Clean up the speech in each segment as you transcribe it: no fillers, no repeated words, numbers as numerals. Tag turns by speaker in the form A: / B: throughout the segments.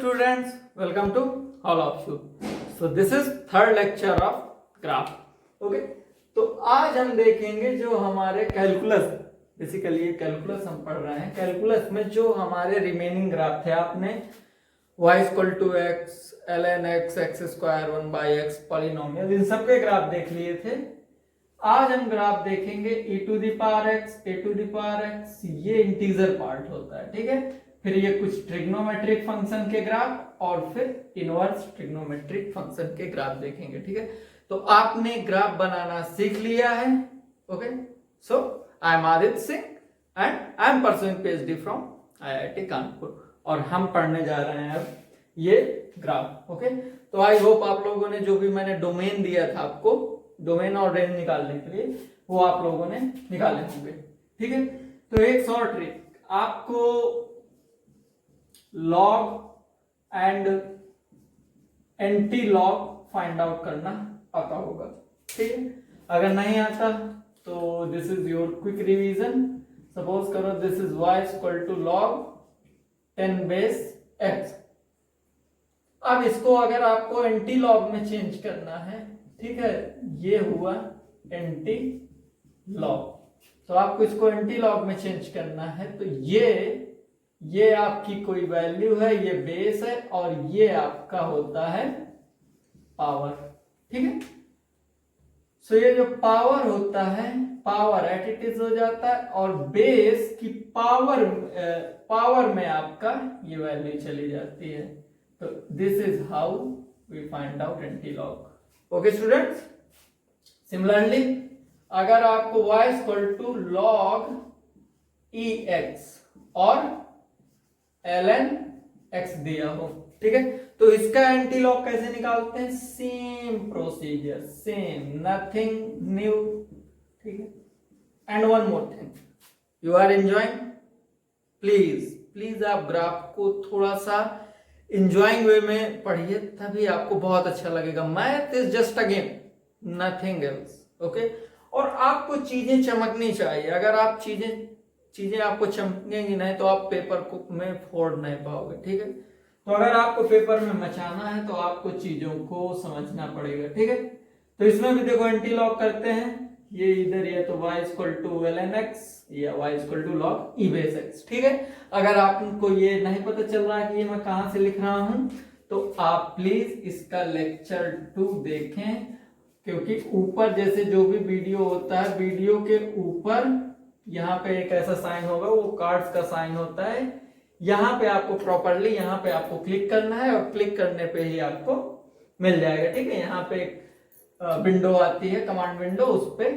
A: students, welcome to all of you. So this is third lecture of graph. Okay, तो आज हम देखेंगे जो हमारे कैलकुलस, बेसिकली ये कैलकुलस हम पढ़ रहे हैं. कैलकुलस में जो हमारे रिमेनिंग ग्राफ थे, आपने y equal to x, ln x, x square 1/x, polynomial, इन सब के ग्राफ देख लिए थे. आज हम ग्राफ देखेंगे e to the power x, a to the power x, ये इंटीजर पार्ट होता है. ठीक है, फिर ये कुछ ट्रिग्नोमेट्रिक फंक्शन के ग्राफ और फिर इनवर्स ट्रिग्नोमेट्रिक फंक्शन के ग्राफ देखेंगे. ठीक है, तो आपने ग्राफ बनाना सीख लिया है. Okay, so I am Aditya Singh and I am pursuing PhD from IIT Kanpur और हम पढ़ने जा रहे हैं अब ये ग्राफ. ओके, तो आई होप आप लोगों ने जो भी मैंने डोमेन दिया था आपको, डोमेन और रेंज निकालने के लिए, वो आप लोगों ने निकाले होंगे. ठीक है, तो एक शॉर्ट ट्रिक, आपको log and anti log find out करना आता होगा. ठीक है, अगर नहीं आता तो this is your quick revision. Suppose करो this is y equal to log 10 base x. अब इसको अगर आपको एंटी लॉग में चेंज करना है, ठीक है, ये हुआ एंटी लॉग, तो आपको इसको एंटी लॉग में चेंज करना है. तो ये आपकी कोई वैल्यू है, ये बेस है और ये आपका होता है पावर. ठीक है, सो ये जो पावर होता है, पावर एट इट इज हो जाता है और बेस की पावर में आपका ये वैल्यू चली जाती है. तो this is how we find out antilog. Okay students, similarly अगर आपको y equal to log ex और ln x दिया हो, ठीक है, तो इसका एंटी लॉग कैसे निकालते हैं? Same procedure, same, nothing new. ठीक है, and one more thing, you are enjoying, please आप ग्राफ को थोड़ा सा एंजॉइंग वे में पढ़िए, तभी आपको बहुत अच्छा लगेगा. Math is just a game, nothing else. Okay, और आपको चीजें चमकनी चाहिए. अगर आप चीजें आपको चमकेंगी नहीं तो आप पेपर को में फोड़ नहीं पाओगे. ठीक है, तो अगर आपको पेपर में मचाना है तो आपको चीजों को समझना पड़ेगा. ठीक है, तो इसमें भी देखो एंटी लॉग करते हैं. ये इधर या तो y equal to ln x या y equal to log e base x. ठीक है, अगर आपको ये नहीं पता चल रहा है कि ये मैं कहां से लिख रहा हूं, तो आप प्लीज इसका लेक्चर 2 देखें, क्योंकि ऊपर जैसे जो भी वीडियो होता है, वीडियो के ऊपर यहाँ पे एक ऐसा साइन होगा, वो कार्ड्स का साइन होता है. यहाँ पे आपको प्रॉपरली यहाँ पे आपको क्लिक करना है और क्लिक करने पे ही आपको मिल जाएगा. ठीक है, यहाँ पे एक विंडो आती है, कमांड विंडो, उस पे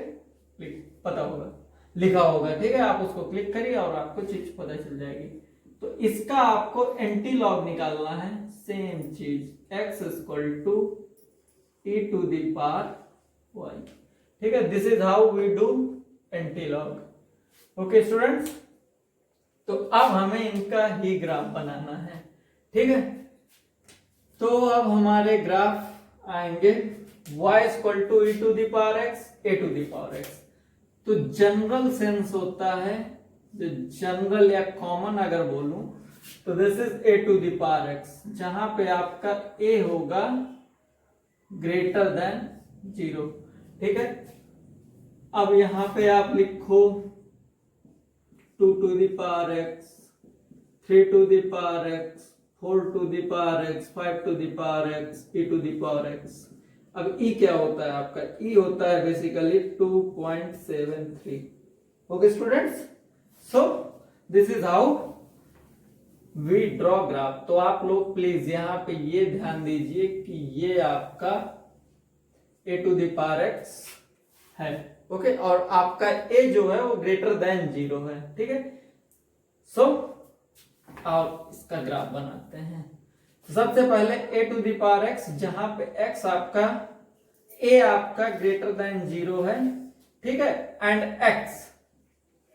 A: पता होगा, लिखा होगा. ठीक है, आप उसको क्लिक करिए और आपको चीज पता चल जाएगी. तो इसका आपको एंटी लॉग निकालना है. सेम चीज, x equal to e to the power y. ठीक है, this is how we do antilog. Okay students, तो अब हमें इनका ही ग्राफ बनाना है. ठीक है, तो अब हमारे ग्राफ आएंगे y equal to e to the power x, a to the power x. तो जनरल सेंस होता है, जो जनरल या कॉमन अगर बोलूं, तो this is a to the power x, जहां पे आपका a होगा ग्रेटर देन 0. ठीक है, अब यहां पे आप लिखो 2 to the power x, 3 to the power x, 4 to the power x, 5 to the power x, e to the power x. अब e क्या होता है आपका? e होता है basically 2.73. Okay students, so this is how we draw graph. तो आप लोग प्लीज यहाँ पे ये ध्यान दीजिए कि ये आपका a to the power x है. ओके, और आपका a जो है वो ग्रेटर देन 0 है. ठीक है, सो आप इसका ग्राफ बनाते हैं. सबसे पहले a to the power x, जहां पे x आपका, a आपका ग्रेटर देन 0 है. ठीक है, and x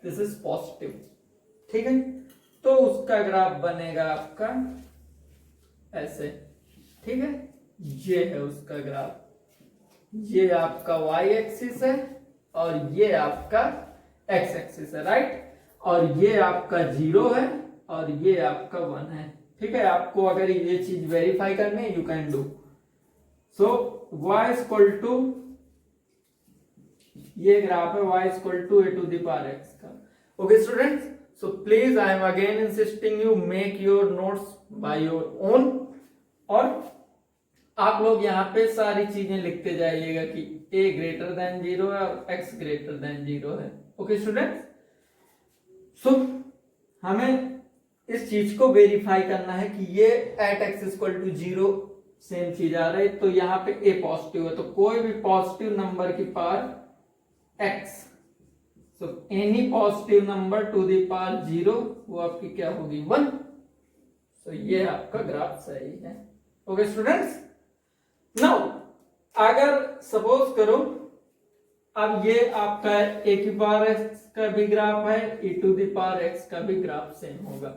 A: this is positive. ठीक है, तो उसका ग्राफ बनेगा आपका ऐसे. ठीक है, ये है उसका ग्राफ. ये आपका y एक्सिस है और ये आपका x एक्सिस है, राइट. और ये आपका 0 है और ये आपका 1 है. ठीक है, आपको अगर ये चीज वेरीफाई करनी है, you can do so. y equal to, ये ग्राफ है y equal to a to the power x का। Okay students, so please I am again insisting you make your notes by your own, और आप लोग यहाँ पे सारी चीजें लिखते जाइएगा कि a ग्रेटर देन 0 है और x ग्रेटर देन 0 है। ओके स्टूडेंट्स, सो हमें इस चीज को वेरीफाई करना है कि ये at x equal to 0 same चीज आ रही है, तो यहाँ पे a पॉजिटिव है, तो कोई भी पॉजिटिव नंबर की power x, so any positive number two the power 0 वो आपकी क्या होगी 1। सो ये आपका ग्राफ सही है। ओके स्टूडेंट्स, नाउ अगर सपोज करो अब ये आपका a की पावर x का भी ग्राफ है, e to the power x का भी ग्राफ सेम होगा।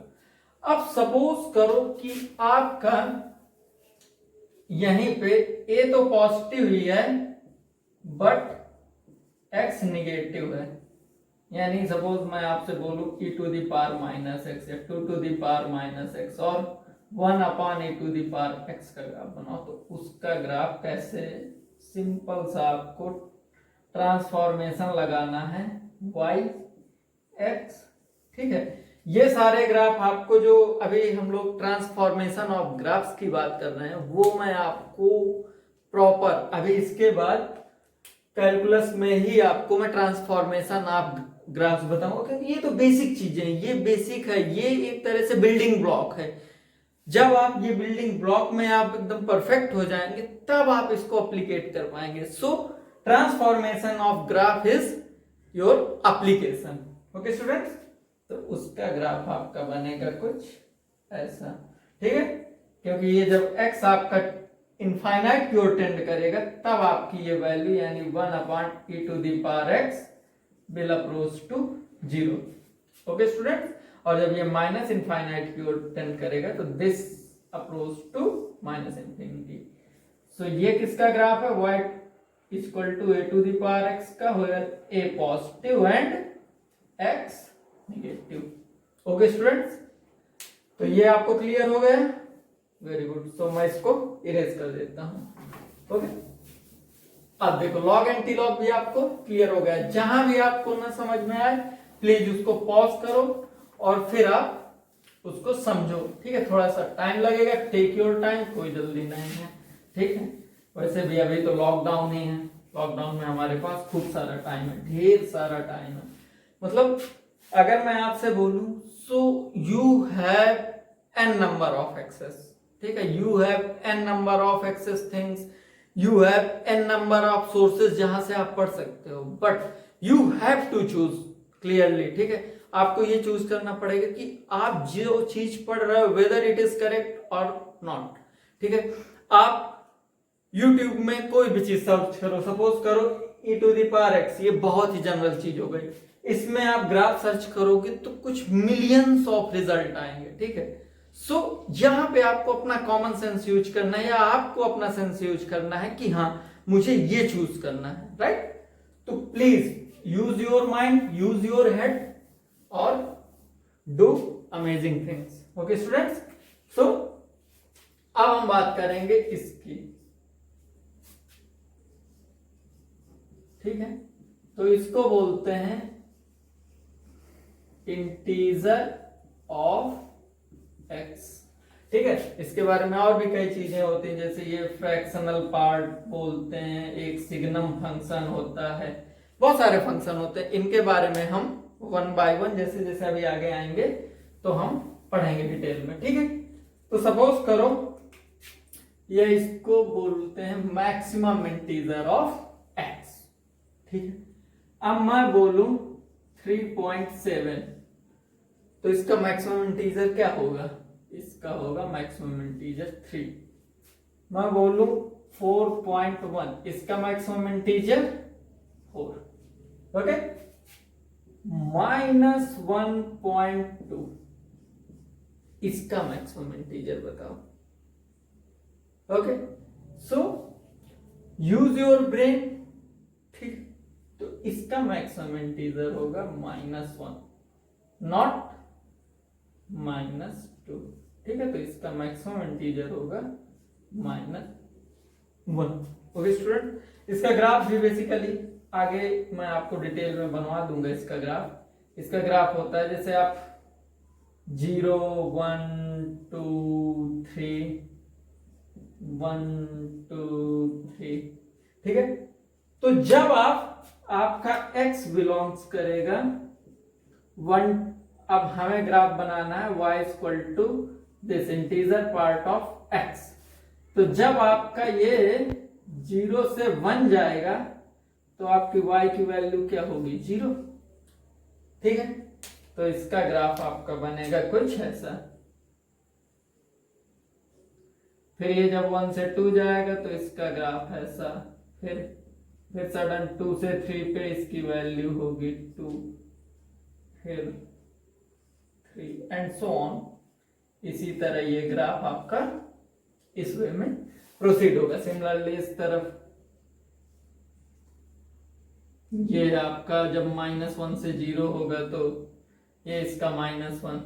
A: अब सपोज करो कि आपका यहीं पे a तो पॉजिटिव ही है बट x निगेटिव है, यानी सपोज मैं आपसे बोलूं e to the power minus x या 2 to the power minus x और 1 upon e to the power x का ग्राफ बनाओ, तो उसका ग्राफ कैसे, सिंपल सा आपको ट्रांसफॉर्मेशन लगाना है y x। ठीक है, ये सारे ग्राफ आपको जो अभी हम लोग ट्रांसफॉर्मेशन ऑफ ग्राफ्स की बात कर रहे हैं वो मैं आपको प्रॉपर अभी इसके बाद कैलकुलस में ही आपको मैं ट्रांसफॉर्मेशन ऑफ ग्राफ्स बताऊंगा, क्योंकि ये तो बेसिक चीजें हैं, ये बेसिक है, ये एक तरह से बिल्डिंग ब्लॉक है। जब आप ये बिल्डिंग ब्लॉक में आप एकदम परफेक्ट हो जाएंगे तब आप इसको अप्लीकेट कर पाएंगे। So transformation of graph is your application. Okay students, तो उसका ग्राफ आपका बनेगा कुछ ऐसा। ठीक है, क्योंकि ये जब x आपका इनफाइनाइट की ओर टेंड करेगा तब आपकी ये वैल्यू यानी 1 upon e to the power x will approach to 0। Okay students, और जब ये माइनस इनफाइनाइट की ओर टेंड करेगा तो this approach to minus infinity. So ये किसका ग्राफ है, y equal to a to the power x का होगा a positive and x negative. Okay students, तो ये आपको क्लियर हो गया, वेरी गुड। सो मैं इसको इरेज कर देता हूं। ओके, अब देखो लॉग एंटी लॉग भी आपको क्लियर हो गया। जहां भी आपको ना समझ में आए प्लीज उसको पॉज करो और फिर आप उसको समझो। ठीक है, थोड़ा सा टाइम लगेगा, टेक योर टाइम, कोई जल्दी नहीं है। ठीक है, वैसे भी अभी तो लॉकडाउन ही है, लॉकडाउन में हमारे पास खूब सारा टाइम है, ढेर सारा टाइम है। मतलब अगर मैं आपसे बोलूं so you have n number of access, ठीक है, you have n number of access things, you have n number of sources जहां से आप पढ़ सकते हो, but you have to choose clearly. ठीक है, आपको ये चूज करना पड़ेगा कि आप जो चीज पढ़ रहे हो वेदर इट इज करेक्ट और नॉट। ठीक है, आप YouTube में कोई भी चीज सर्च करो, सपोज करो e to the power x, ये बहुत ही जनरल चीज हो गई, इसमें आप ग्राफ सर्च करोगे तो कुछ मिलियंस ऑफ रिजल्ट आएंगे। ठीक है, सो यहां पे आपको अपना कॉमन सेंस यूज करना है या आपको अपना सेंस यूज करना है कि हाँ मुझे ये चूज करना है, राइट। तो please use your mind, use your head और do amazing things. Okay students, so अब हम बात करेंगे इसकी। ठीक है, तो इसको बोलते हैं इंटीजर ऑफ x। ठीक है, इसके बारे में और भी कई चीजें होती हैं, जैसे ये फ्रैक्शनल पार्ट बोलते हैं, एक सिग्नम फंक्शन होता है, बहुत सारे फंक्शन होते हैं। इनके बारे में हम 1 बाय 1 जैसे जैसे अभी आगे आएंगे तो हम पढ़ेंगे डिटेल में। ठीक है, तो सपोज करो ये इसको बोलते हैं मैक्सिमम इंटीजर ऑफ x। ठीक है, अब मैं बोलूं 3.7 तो इसका मैक्सिमम इंटीजर क्या होगा, इसका होगा मैक्सिमम इंटीजर 3। मैं बोलूं 4.1 इसका मैक्सिमम इंटीजर 4। ओके, -1.2 इसका मैक्सिमम इंटीजर बताओ। Okay, so use your brain. ठीक, तो इसका मैक्सिमम इंटीजर होगा -1 नॉट -2। ठीक है, तो इसका मैक्सिमम इंटीजर होगा -1। ओके स्टूडेंट, इसका ग्राफ भी बेसिकली आगे मैं आपको डिटेल में बनवा दूंगा इसका ग्राफ। इसका ग्राफ होता है जैसे आप 0 1 2 3 1 2 3, ठीक है। तो जब आपका x बिलोंग्स करेगा 1, अब हमें ग्राफ बनाना है y equal to this integer part of x। तो जब आपका ये 0 से 1 जाएगा तो आपकी y की वैल्यू क्या होगी 0, ठीक है। तो इसका ग्राफ आपका बनेगा कुछ ऐसा। फिर ये जब 1 से 2 जाएगा तो इसका ग्राफ ऐसा। फिर सडन 2 से 3 पे इसकी वैल्यू होगी 2, फिर 3 एंड सो ऑन। इसी तरह ये ग्राफ आपका इस वे में प्रोसीड होगा। सिमिलरली इस तरफ ये आपका जब -1 से 0 होगा तो ये इसका -1।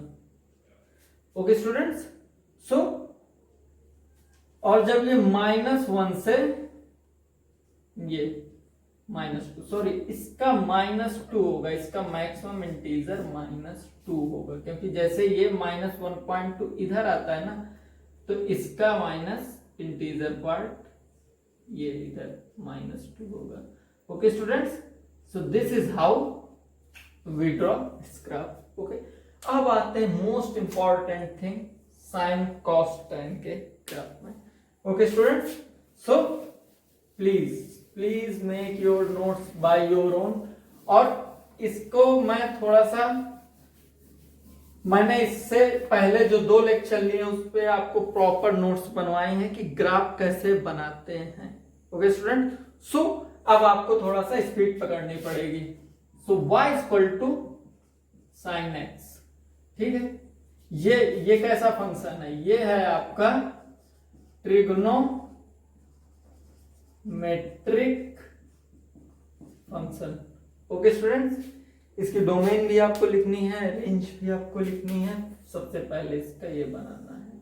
A: ओके स्टूडेंट्स, सो और जब ये -1 से ये -2, सॉरी इसका -2 होगा, इसका मैक्सिमम इंटीजर -2 होगा, क्योंकि जैसे ये -1.2 इधर आता है ना, तो इसका माइनस इंटीजर पार्ट ये इधर -2 होगा। Okay students, so this is how we draw this graph. Okay, अब आते हैं most important thing, sine cos tan के ग्राफ में। Okay students, so please make your notes by your own. और इसको मैं थोड़ा सा, मैंने इससे पहले जो 2 लेक्चर लिए उस पे आपको प्रॉपर नोट्स बनवाए हैं कि ग्राफ कैसे बनाते हैं। ओके स्टूडेंट, सो अब आपको थोड़ा सा स्पीड पकड़नी पड़ेगी। So y equal to sine x, ठीक है। ये कैसा फंक्शन है, ये है आपका ट्रिग्नोमेट्रिक फंक्शन। ओके स्टूडेंट्स, इसकी डोमेन भी आपको लिखनी है, रेंज भी आपको लिखनी है। सबसे पहले इसका ये बनाना है,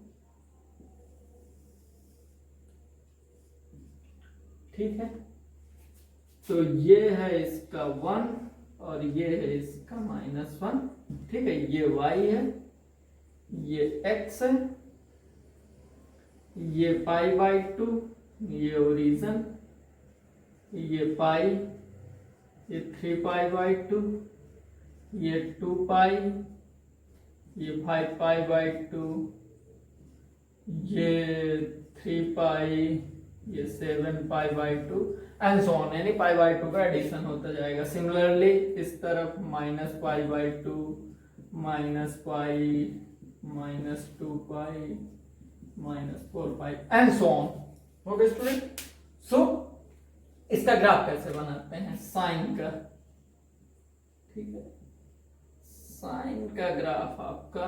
A: ठीक है। तो ये है इसका 1 और ये है इसका -1, ठीक है। ये y है, ये x है, ये π/2, ये ओरिजिन, ये पाई, ये 3π/2, ये 2π, ये 5π/2, ये 3π, ये 7π/2 एंड सो ऑन, यानी π/2 का एडिशन होता जाएगा। सिमिलरली इस तरफ -π/2, -π, -2π, -4π and so on. Okay student, so इसका ग्राफ कैसे बनाते हैं साइन का, ठीक है। साइन का ग्राफ आपका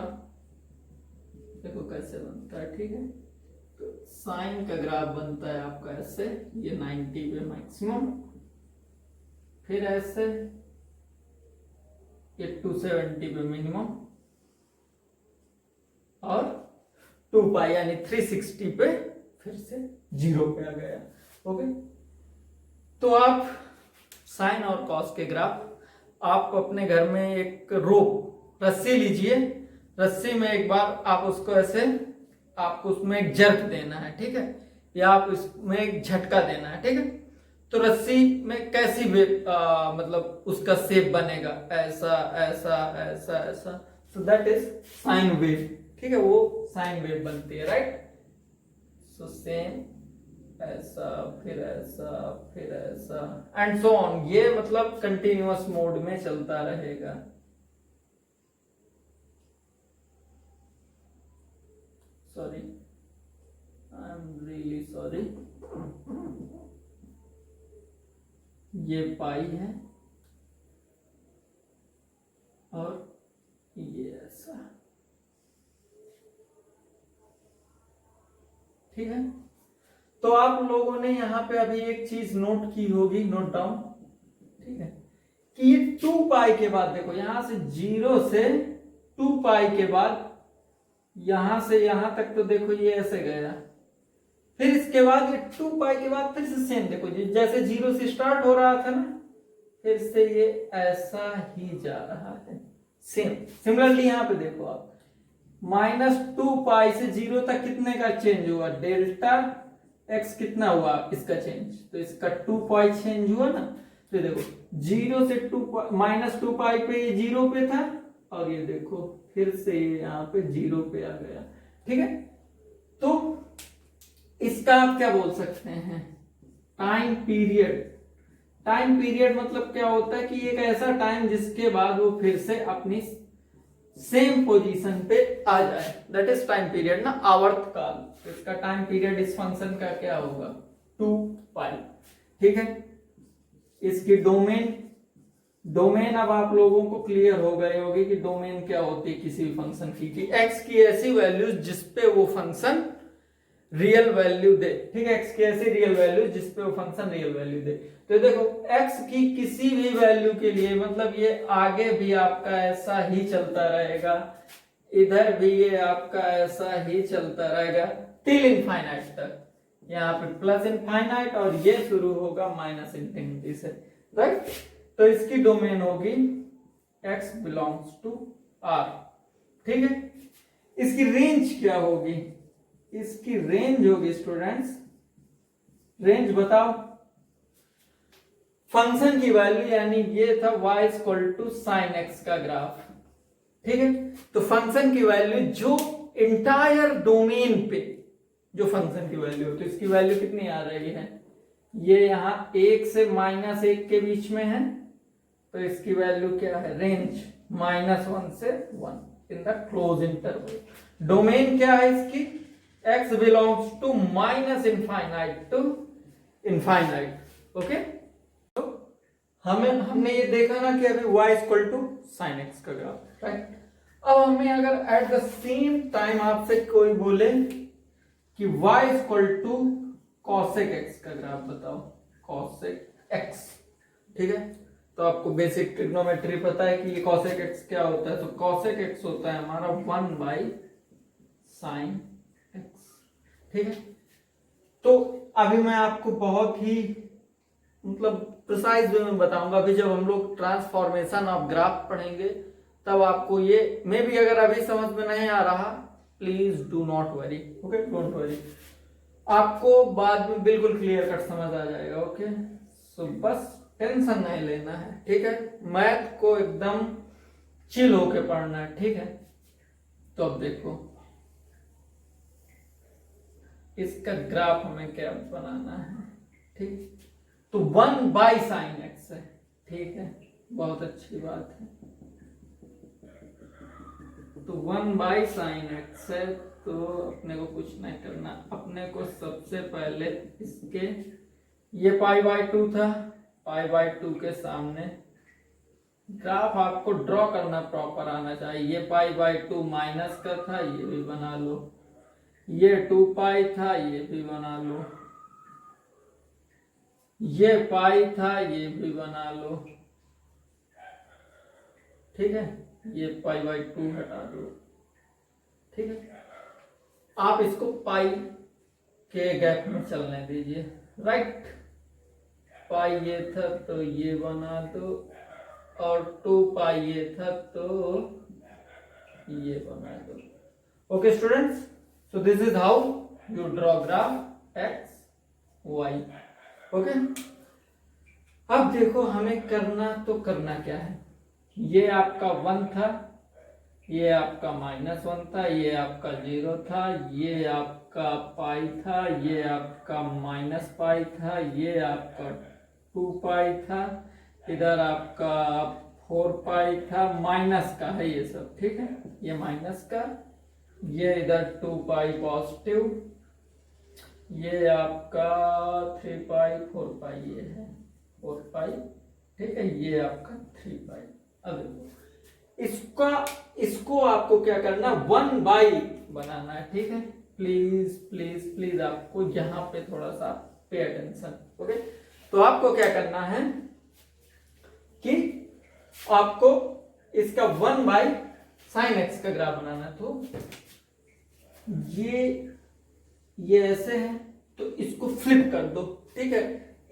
A: देखो कैसे बनता है, ठीक है। तो साइन का ग्राफ बनता है आपका ऐसे, ये 90 पे मैक्सिमम, फिर ऐसे ये 270 पे मिनिमम, और 2π यानी 360 पे फिर से 0 पे आ गया। ओके, तो आप साइन और कॉस के ग्राफ, आप अपने घर में एक रोप रस्सी लीजिए, रस्सी में एक बार आप उसको ऐसे, आपको उसमें एक जर्क देना है, ठीक है, या आप उसमें एक झटका देना है, ठीक है। तो रस्सी में कैसी मतलब उसका शेप बनेगा, ऐसा ऐसा ऐसा ऐसा, so that is sine wave, ठीक है। वो साइन वेव बनती है, राइट। सो सेम ऐसा, फिर ऐसा, फिर ऐसा एंड सो ऑन। ये मतलब कंटिन्यूअस मोड में चलता रहेगा। Sorry, I am really sorry. ये पाई है और ये ऐसा, ठीक है। तो आप लोगों ने यहां पे अभी एक चीज नोट की होगी, नोट डाउन, ठीक है, कि ये 2π के बाद देखो, यहां से 0 से 2π के बाद यहां से यहां तक तो देखो ये ऐसे गया, फिर इसके बाद ये 2 पाई के बाद फिर से सेम देखो जैसे 0 से स्टार्ट हो रहा था ना, फिर से ये ऐसा ही जा रहा है सेम। सिमिलरली यहां पे देखो आप -2 पाई से 0 तक कितने का चेंज हुआ, डेल्टा x कितना हुआ इसका चेंज, तो इसका 2 पाई चेंज हुआ ना। तो देखो 0 से -2 पाई पे ये 0 पे था, और ये देखो फिर से यहाँ पे 0 पे आ गया। ठीक है, तो इसका आप क्या बोल सकते हैं, टाइम पीरियड। टाइम पीरियड मतलब क्या होता है कि एक ऐसा टाइम जिसके बाद वो फिर से अपनी सेम पोजीशन पे आ जाए, दैट इज टाइम पीरियड ना, आवर्त काल। तो इसका टाइम पीरियड इस फंक्शन का क्या होगा, 2 पाई। ठीक है, इसकी डोमेन अब आप लोगों को क्लियर हो गए होगी कि डोमेन क्या होती है किसी भी फंक्शन की, कि x की ऐसी वैल्यूज जिसपे वो फंक्शन रियल वैल्यू दे। ठीक है, x की ऐसी रियल वैल्यू जिसपे वो फंक्शन रियल वैल्यू दे। तो देखो x की किसी भी वैल्यू के लिए मतलब ये आगे भी आपका ऐसा ही चलता रहेगा, इधर भी ये आपका ऐसा ही चलता रहेगा टिल इनफाइनाइट तक। यहाँ पे प्लस इनफाइनाइट और ये शुरू होगा माइनस इंफिनिटी से, राइट। तो इसकी डोमेन होगी x बिलोंग्स टू R। ठीक है, इसकी रेंज क्या होगी, इसकी रेंज होगी स्टूडेंट्स, रेंज बताओ, फंक्शन की वैल्यू यानी ये था y equal to sine x का ग्राफ। ठीक है, तो फंक्शन की वैल्यू जो इंटायर डोमेन पे जो फंक्शन की वैल्यू, तो इसकी वैल्यू कितनी आ रही है, ये यहां 1 से -1 के बीच में है, तो इसकी वैल्यू क्या है, रेंज -1 से 1 in the close interval. Domain क्या है इसकी, x belongs to minus infinite to infinite. Okay, तो हमने ये देखा ना कि अभी y equal to sine x का ग्राफ, राइट। अब हमें अगर एट द सेम टाइम आपसे कोई बोले कि y equal to cosec x का ग्राफ बताओ, कॉसेक एक्स। ठीक है, तो आपको बेसिक ट्रिग्नोमेट्री पता है कि ये कॉसेक एक्स क्या होता है, तो कॉसेक एक्स होता है हमारा 1 बाई साइन एक्स। ठीक है, तो अभी मैं आपको बहुत ही मतलब प्रिसाइज वे में बताऊंगा। अभी जब हम लोग ट्रांसफॉर्मेशन ऑफ ग्राफ पढ़ेंगे तब आपको ये मे भी अगर अभी समझ में नहीं आ रहा, please do not worry, okay, don't worry, आपको बाद में बिल्कुल क्लियर कट समझ आ जाएगा। ओके, सो बस टेंशन नहीं लेना है। ठीक है, मैथ को एकदम चिल होके पढ़ना है। ठीक है, तो अब देखो इसका ग्राफ हमें क्या बनाना है। ठीक, तो 1 बाई साइन एक्स है। ठीक है, बहुत अच्छी बात है, तो 1 बाई साइन एक्स है, तो अपने को कुछ नहीं करना, अपने को सबसे पहले इसके ये π/2 था, π/2 के सामने ग्राफ आपको ड्रॉ करना प्रॉपर आना चाहिए। ये π/2 माइनस का था, ये भी बना लो, ये 2 पाई था, ये भी बना लो, ये पाई था, ये भी बना लो। ठीक है, ये π/2 हटा दो। ठीक है, आप इसको पाई के गैप में चलने दीजिए, राइट। पाई ये था तो ये बना दो, और 2 पाई ये था तो ये बना दो। Okay students, so this is how you draw graph x y. Okay, अब देखो हमें करना तो करना क्या है, ये आपका 1 था, ये आपका -1 था, ये आपका 0 था, ये आपका पाई था, ये आपका -पाई था, ये आपका 2 पाई था, इधर आपका 4 पाई था, माइनस का है ये सब। ठीक है, ये माइनस का, ये इधर 2 पाई पॉजिटिव, ये आपका 3 पाई 4 पाई, ये है 4 पाई। ठीक है, ये आपका 3 पाई। अब इसको आपको क्या करना, 1 बाई बनाना है। ठीक है, प्लीज प्लीज प्लीज आपको यहाँ पे थोड़ा सा पे अटेंशन। ओके, तो आपको क्या करना है कि आपको इसका 1 बाई साइन एक्स का ग्राफ बनाना है। तो ये ऐसे है तो इसको फ्लिप कर दो, ठीक है।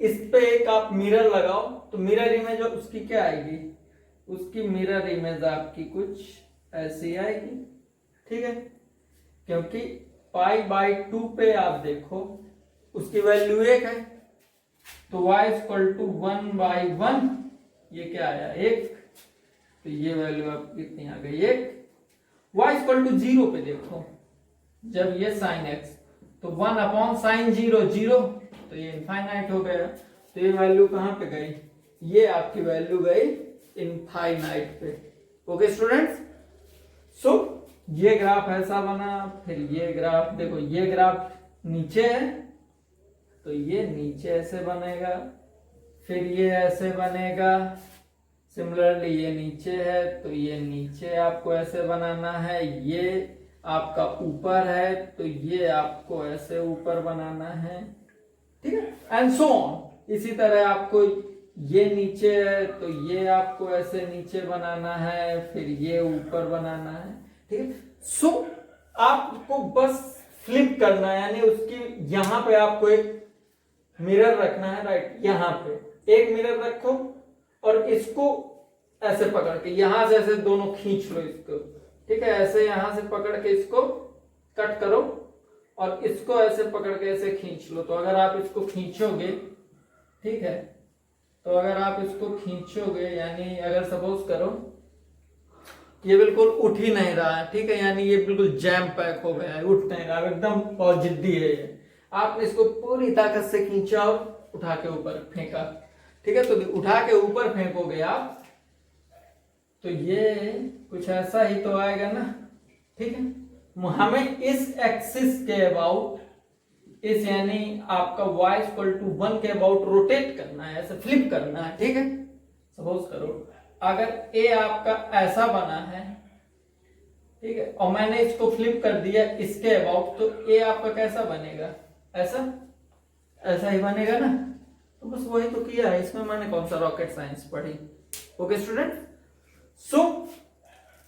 A: इस पे एक आप मिरर लगाओ तो मिरर इमेज उसकी क्या आएगी, उसकी मिरर इमेज आपकी कुछ ऐसी आएगी, ठीक है। क्योंकि π/2 पे आप देखो उसकी वैल्यू 1 है, तो y इक्वल टू 1/1, ये क्या आया 1, तो ये वैल्यू आप कितनी आ गई 1। y इक्वल टू 0 पे देखो, जब ये sin x तो 1/sin 0 0, तो ये इनफाइनाइट हो गया, तो ये वैल्यू कहां पे गई, ये आपकी वैल्यू गई इनफाइनाइट पे। ओके स्टूडेंट्स, सो ये ग्राफ ऐसा बना। फिर ये ग्राफ देखो, ये ग्राफ नीचे है तो ये नीचे ऐसे बनेगा, फिर ये ऐसे बनेगा। सिमिलरली ये नीचे है तो ये नीचे आपको ऐसे बनाना है, ये आपका ऊपर है तो ये आपको ऐसे ऊपर बनाना है, ठीक है, एंड सो ऑन। इसी तरह आपको ये नीचे है तो ये आपको ऐसे नीचे बनाना है, फिर ये ऊपर बनाना है, ठीक है। सो आपको बस फ्लिप करना है, यानी उसकी यहां पे आपको एक मिरर रखना है, राइट, यहां पे एक मिरर रखो और इसको ऐसे पकड़ के यहां से ऐसे दोनों खींच लो इसको, ठीक है, ऐसे यहां से पकड़ के इसको कट करो और इसको ऐसे पकड़ के ऐसे खींच लो। तो अगर आप इसको खींचोगे, ठीक है, तो अगर आप इसको खींचोगे, यानी अगर सपोज करो ये बिल्कुल उठ ही नहीं रहा है, ठीक है, यानी ये बिल्कुल जैम पैक हो गया है, उठ नहीं रहा, एकदम बहुत जिद्दी है ये। आपने इसको पूरी ताकत से खींचा और उठा के ऊपर फेंका, ठीक है, तो उठा के ऊपर फेंकोगे आप तो ये कुछ ऐसा ही तो आएगा ना, ठीक है। हमें इस एक्सिस के अबाउट, इस यानी आपका y इक्वल टू 1 के अबाउट रोटेट करना है, ऐसे फ्लिप करना है, ठीक है। सपोज करो अगर a आपका ऐसा बना है, ठीक है, और मैंने इसको फ्लिप कर दिया इसके अबाउट, तो a आपका कैसा बनेगा, ऐसा ऐसा ही बनेगा ना। तो बस वही तो किया है, इसमें मैंने कौन सा रॉकेट साइंस पढ़ी। ओके स्टूडेंट, सो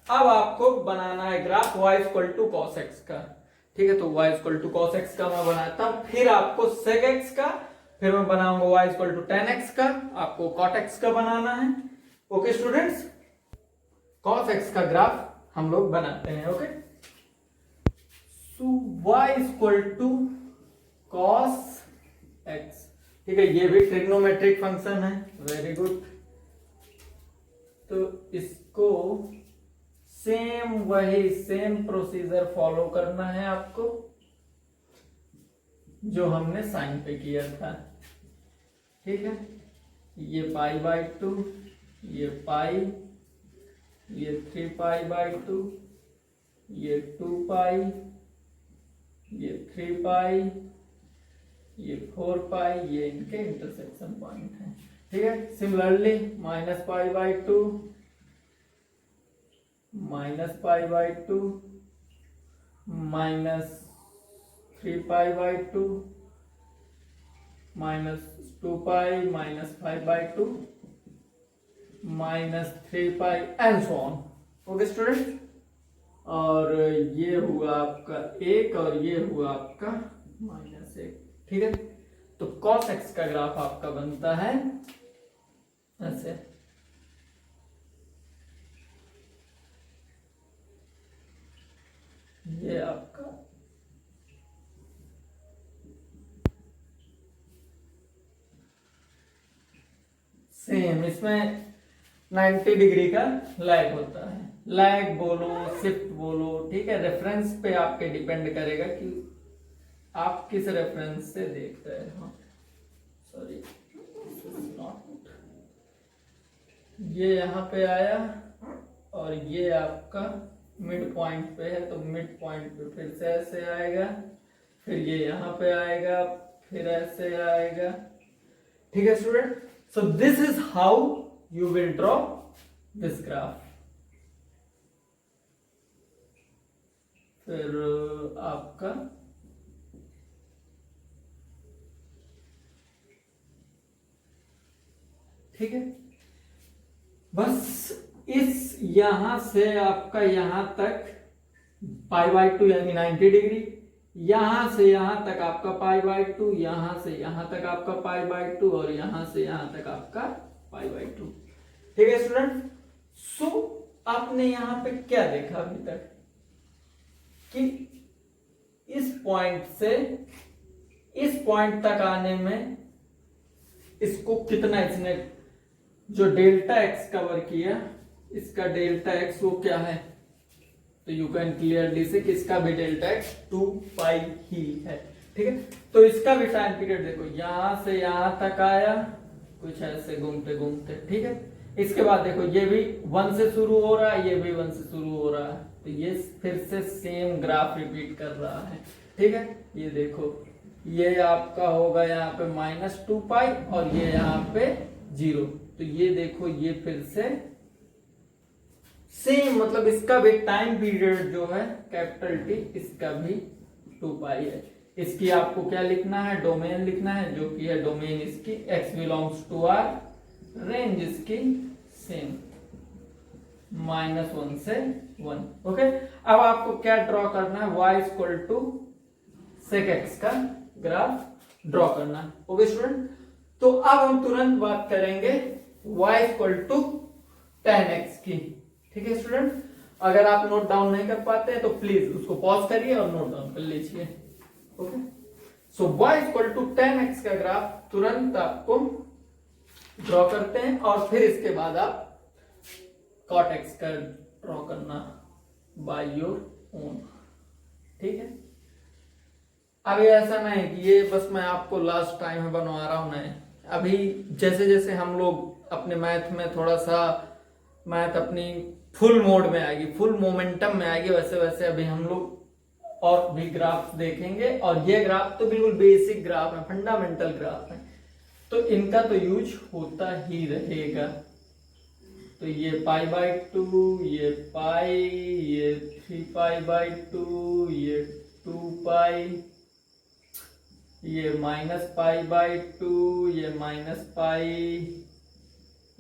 A: अब आपको बनाना है graph y equal to cos x का, ठीक है। तो y equal to cos x का मैं बनाता हूं, फिर आपको sec x का, फिर मैं बनाऊंगा y equal to tan x का, आपको cot x का बनाना है। ओके स्टूडेंट्स, cos x का ग्राफ हम लोग बनाते हैं। Okay, so y equal to cos x, ठीक है, ये भी ट्रिग्नोमेट्रिक फंक्शन है, वेरी गुड। तो इसको सेम वही सेम प्रोसीजर फॉलो करना है आपको जो हमने साइन पे किया था, ठीक है। ये π/2, ये पाई, ये 3π/2, ये 2π, ये 3π, ये 4π, ये इनके इंटरसेक्शन पॉइंट है, ठीक है। Similarly -π/2, -π/2, -3π/2, -2π, -5/2, -3π and so on. Okay student, और ये हुआ आपका 1 और ये हुआ आपका -1, ठीक है। तो cos x का ग्राफ आपका बनता है ऐसे, ये आपका सेम, इसमें 90 डिग्री का लैग होता है, लैग बोलो शिफ्ट बोलो, ठीक है, रेफरेंस पे आपके डिपेंड करेगा कि आप किस रेफरेंस से देख रहे हो। सॉरी, ये यहाँ पे आया और ये आपका मिड पॉइंट पे है, तो मिड पॉइंट पे फिर से ऐसे आएगा, फिर ये यहाँ पे आएगा, फिर ऐसे आएगा, ठीक है student. So this is how you will draw this graph. फिर आपका ठीक है, बस इस यहां से आपका यहां तक π/2 यानी 90 डिग्री, यहां से यहां तक आपका π/2, यहां से यहां तक आपका π/2 और यहां से यहां तक आपका π/2। ठीक है स्टूडेंट। सो आपने यहां पे क्या देखा अभी तक कि इस पॉइंट से इस पॉइंट तक आने में इसको कितना इसने जो डेल्टा एक्स कवर किया, इसका डेल्टा एक्स वो क्या है, तो यू कैन क्लियरली से किसका भी डेल्टा एक्स 2π ही है। ठीक है, तो इसका भी टाइम पीरियड देखो, यहां से यहां तक आया कुछ ऐसे घूमते घूमते। ठीक है, इसके बाद देखो ये भी 1 से शुरू हो रहा है, ये भी 1 से शुरू हो रहा है, तो ये फिर से सेम ग्राफ रिपीट कर रहा है। ठीक है, ये देखो ये आपका होगा यहाँ पे -2π और ये यहाँ पे 0, तो ये देखो ये फिर से सेम, मतलब इसका भी टाइम पीरियड जो है कैपिटल टी, इसका भी 2π है। इसकी आपको क्या लिखना है, डोमेन लिखना है, जो कि है डोमेन इसकी x belongs to R, range इसकी सेम -1 से 1। ओके, अब आपको क्या ड्रॉ करना है, y equal to sec x का ग्राफ ड्रॉ करना। ओके स्टूडेंट, तो अब हम तुरंत बात करेंगे y equal to tan x की। ठीक है स्टूडेंट, अगर आप नोट डाउन नहीं कर पाते हैं तो प्लीज उसको पॉज करिए और नोट डाउन कर लीजिए। Okay, so y equal to tan x का ग्राफ तुरंत आपको ड्रॉ करते हैं और फिर इसके बाद आप cot x का ड्रॉ करना बाय योर ओन। ठीक है, अभी ऐसा नहीं कि ये बस मैं आपको लास्ट टाइम में बनवा रहा हूं, नहीं, अभी जैसे जैसे हम लोग अपने मैथ में थोड़ा सा मैथ अपनी फुल मोड में आएगी, फुल मोमेंटम में आएगी, वैसे वैसे अभी हम लोग और भी ग्राफ देखेंगे। और ये ग्राफ तो बिल्कुल बेसिक ग्राफ है, फंडामेंटल ग्राफ है, तो इनका तो यूज होता ही रहेगा। तो ये π/2, ये पाई, ये 3π/2, ये 2π, ये -π/2, ये -π,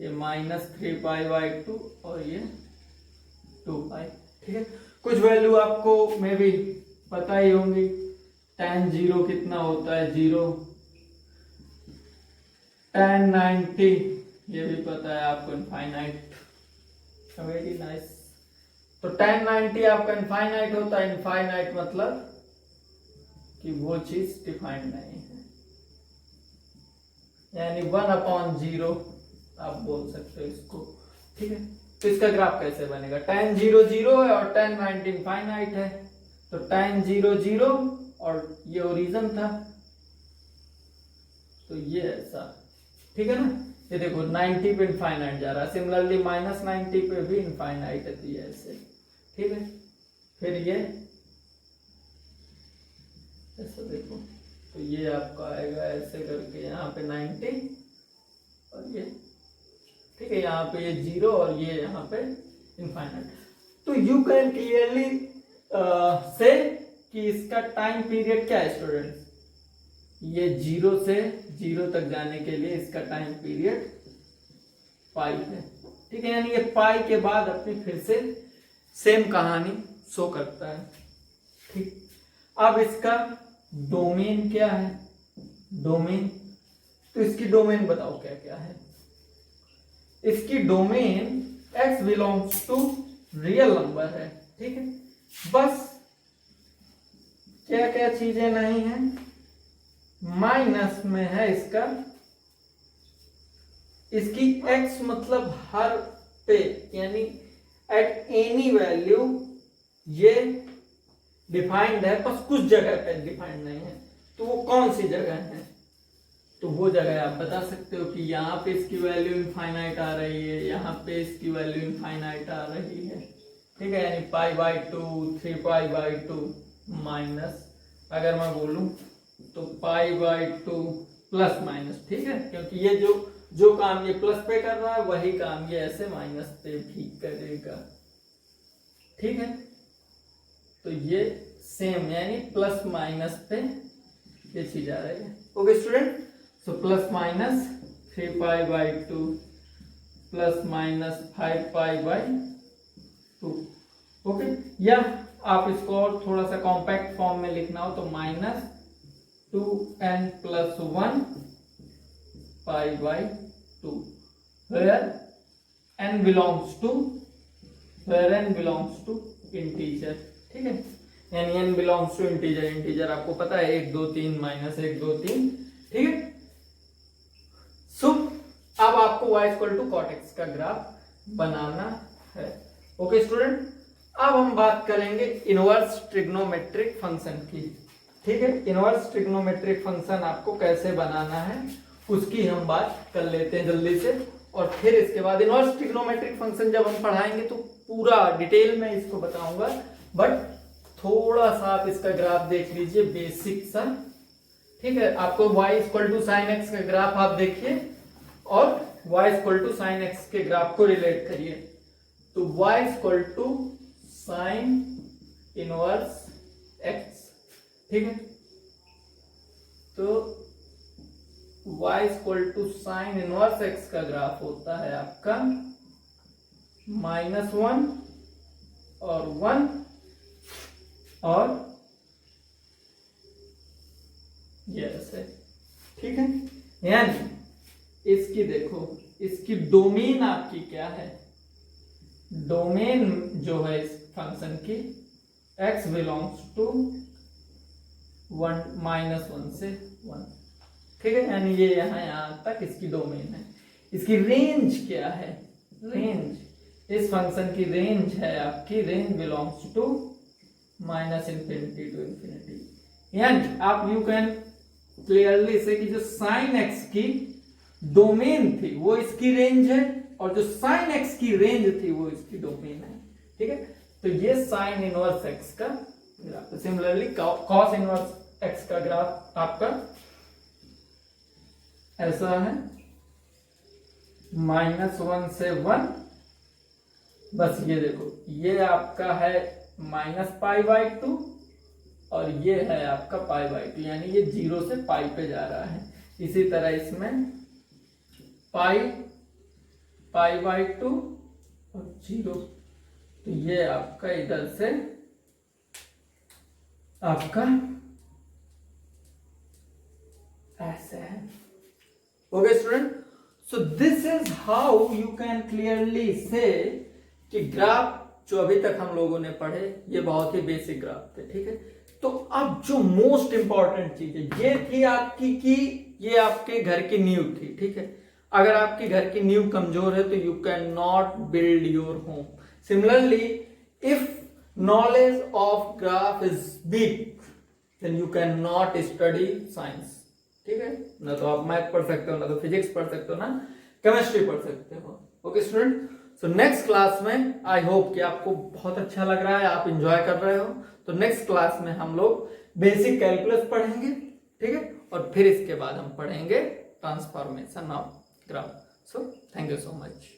A: ये -3π/2 और ये 2π। ठीक है, कुछ वैल्यू आपको मे भी पता ही होंगी। tan 0 कितना होता है, 0। tan 90 ये भी पता है आपको, इनफाइनाइट। Very nice. तो tan 90 आपका इनफाइनाइट होता है, इनफाइनाइट मतलब कि वो चीज डिफाइंड नहीं है, यानी 1/0 आप बोल सकते हो इसको। ठीक है, तो इसका ग्राफ कैसे बनेगा, tan 0 0 है और tan 90 इनफाइनाइट है, तो tan 0 0 और ये ओरिजिन था, तो ये ऐसा। ठीक है ना, ये देखो 90 पे इनफाइनाइट जा रहा है, सिमिलरली -90 पे भी इनफाइनाइट है, तो ये ऐसे। ठीक है, फिर ये ऐसा देखो, तो ये आपका आएगा ऐसे करके यहाँ पे 90 और ये। ठीक है, यहाँ पे ये 0 और ये यहाँ पे इनफाइनाइट। तो यू कैन क्लियरली से कि इसका टाइम पीरियड क्या है स्टूडेंट्स, ये 0 से 0 तक जाने के लिए इसका टाइम पीरियड पाई है। ठीक है, यानी ये पाई के बाद अपनी फिर से सेम कहानी शो करता है। ठीक, अब इसका डोमेन क्या है, डोमेन, तो इसकी डोमेन बताओ क्या क्या है। इसकी domain x belongs to real number है। ठीक है, बस क्या क्या चीजें नहीं है, माइनस में है इसका, इसकी x मतलब हर पे, यानी एट एनी वैल्यू ये डिफाइंड है, बस कुछ जगह पे डिफाइंड नहीं है। तो वो कौन सी जगह है, तो वो जगह आप बता सकते हो कि यहाँ पे इसकी वैल्यू इनफाइनाइट आ रही है, यहाँ पे इसकी वैल्यू इनफाइनाइट आ रही है। ठीक है, यानी π/2, 3π/2 माइनस, अगर मैं बोलूं तो π/2 प्लस माइनस। ठीक है, क्योंकि ये जो काम ये प्लस पे कर रहा है वही काम ये ऐसे माइनस पे भी करेगा। ठीक है, तो ये सेम, यानी प्लस माइनस पे ये चीज आ रही है। Okay student, so plus minus 3π/2 plus minus 5π/2। Okay, या आप इसको और थोड़ा सा कॉम्पैक्ट फॉर्म में लिखना हो तो minus 2n+1 π/2 where n belongs to integer. ठीक है, यानी n belongs to integer. Integer आपको पता है 1 2 3 -1 2 3। ठीक है, सो अब आपको y = cot x का ग्राफ बनाना है। ओके स्टूडेंट, अब हम बात करेंगे इनवर्स ट्रिग्नोमेट्रिक फंक्शन की। ठीक है, इनवर्स ट्रिग्नोमेट्रिक फंक्शन आपको कैसे बनाना है उसकी हम बात कर लेते हैं जल्दी से, और फिर इसके बाद इनवर्स ट्रिग्नोमेट्रिक फंक्शन जब हम पढ़ाएंगे तो पूरा डिटेल में इसको बताऊंगा, बट थोड़ा सा आप इसका ग्राफ देख लीजिए, बेसिक सा। ठीक है, आपको y = sin x का ग्राफ आप देखिए और y = sin x के ग्राफ को रिलेट करिए। तो y = sin इनवर्स x। ठीक है, तो y = sin इनवर्स x का ग्राफ होता है आपका -1 और 1 और ये ऐसे। ठीक है, यानी इसकी देखो, इसकी डोमेन आपकी क्या है, डोमेन जो है इस फंक्शन की x belongs to 1 -1 से 1। ठीक है, यानी ये यहां तक इसकी डोमेन है। इसकी रेंज क्या है, रेंज, इस फंक्शन की रेंज है आपकी, रेंज बिलोंग्स टू -∞ to ∞। यानी आप यू कैन क्लियरली से कि जो sin x की डोमेन थी वो इसकी रेंज है, और जो sin x की रेंज थी वो इसकी डोमेन है। ठीक है, तो ये sin इनवर्स x का graph. Similarly cos inverse x का ग्राफ आपका ऐसा है -1 से 1। बस ये देखो, ये आपका है -π/2 और ये है आपका π/2, यानी ये 0 से पाई पे जा रहा है। इसी तरह इसमें π/2 और 0, तो ये आपका इधर से आपका ऐसे है। Okay student, so this is how you can clearly से कि ग्राफ जो अभी तक हम लोगों ने पढ़े ये बहुत ही बेसिक ग्राफ थे। ठीक है, तो अब जो मोस्ट इंपॉर्टेंट चीज है ये थी आपकी कि ये आपके घर की नींव थी। ठीक है, अगर आपकी घर की नींव कमजोर है तो you can not build your home. Similarly if knowledge of graph is weak then you can not study science. ठीक है, ना तो आप मैथ पढ़ सकते हो, ना तो फिजिक्स पढ़ सकते हो, ना केमिस्ट्री पढ़ सकते हो। Okay student, so next class में आई होप कि आपको बहुत अच्छा लग रहा है, आप एंजॉय कर रहे हो। तो नेक्स्ट क्लास में हम लोग बेसिक कैलकुलस पढ़ेंगे। ठीक है, और फिर इसके बाद हम पढ़ेंगे transformation of graph. So thank you so much.